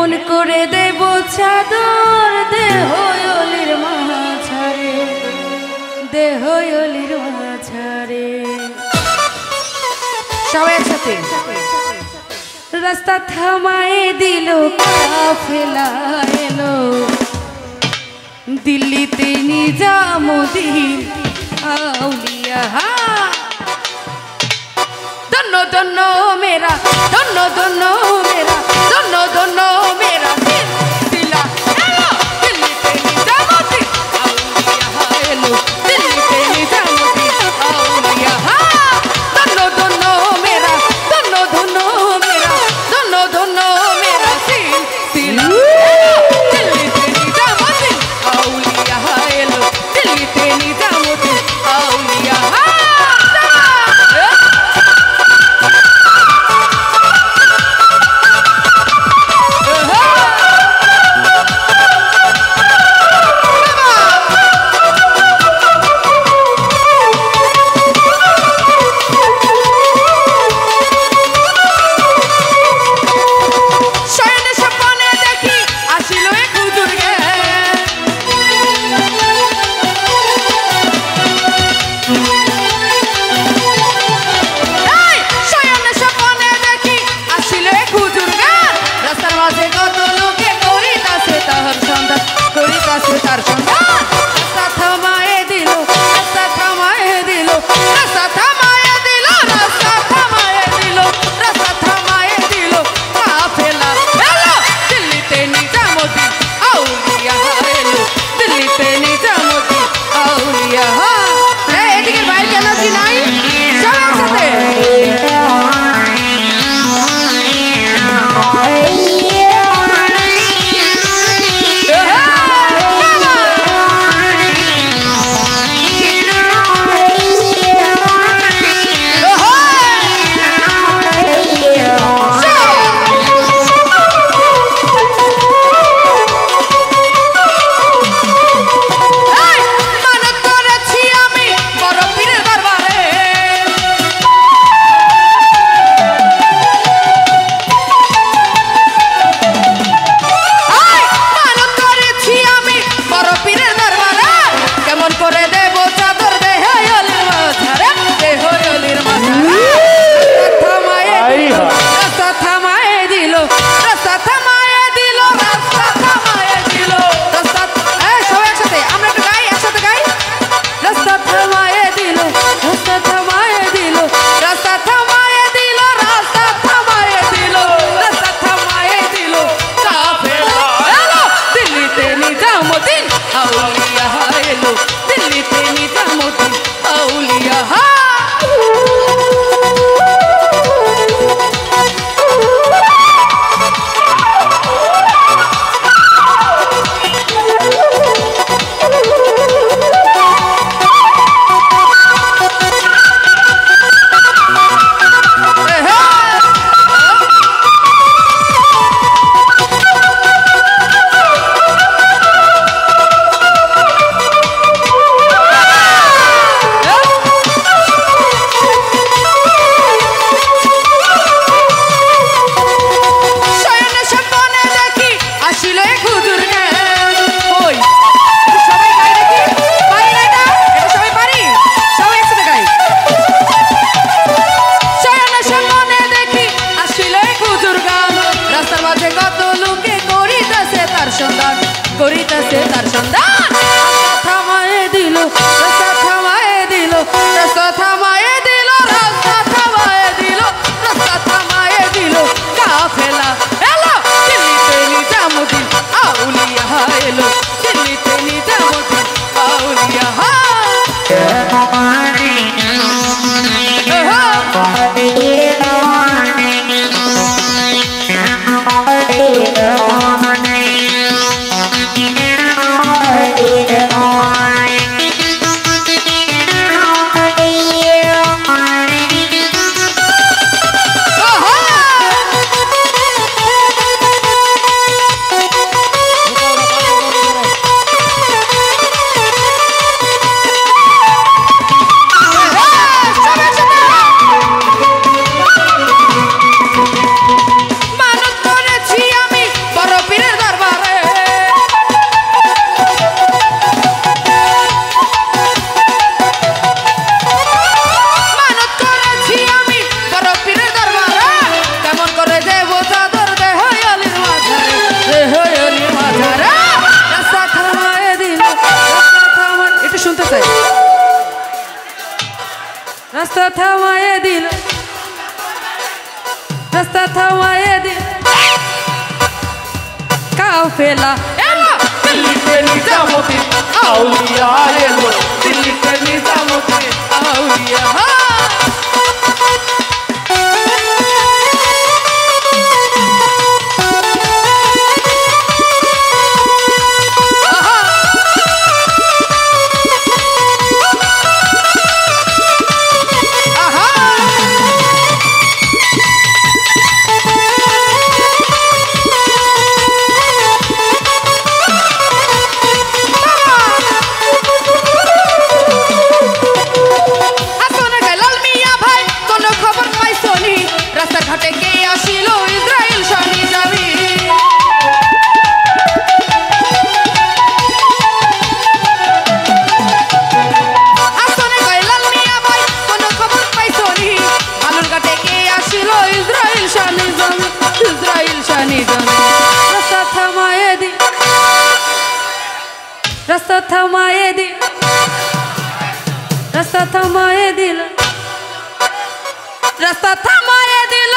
কেমন করে দেব চাদর দেহ অলির মাঝারে, দেহ অলির মাঝারে। সবাই একসাথে। রাস্তা থামায়ে দিল কাফেলা এলো, দিল্লিতে নিজামুদ্দিন আউলিয়া। दोनों दोनों मेरा, दोनों दोनों मेरा, दोनों दोनों मेरा दिला हेलो, दिल्ली पे निजामुद्दीन आउलिया हेलो, दिल्ली पे निजामुद्दीन आउलिया। दोनों दोनों मेरा, दोनों दोनों मेरा, दोनों दोनों मेरा दिला हेलो, दिल्ली पे निजामुद्दीन आउलिया हेलो, दिल्ली पे निजामुद्दीन आउलिया। রাস্তা থামায়ে দিল রাস্তা থামায়ে দিল কাফেলা এলো দিল্লিতে নিজামুদ্দিন আউলিয়া এলো দিল্লিতে নিজামুদ্দিন আউলিয়া রাস্তা থামায়ে দিল রাস্তা থামায়ে দিল রাস্তা থামায়ে দিল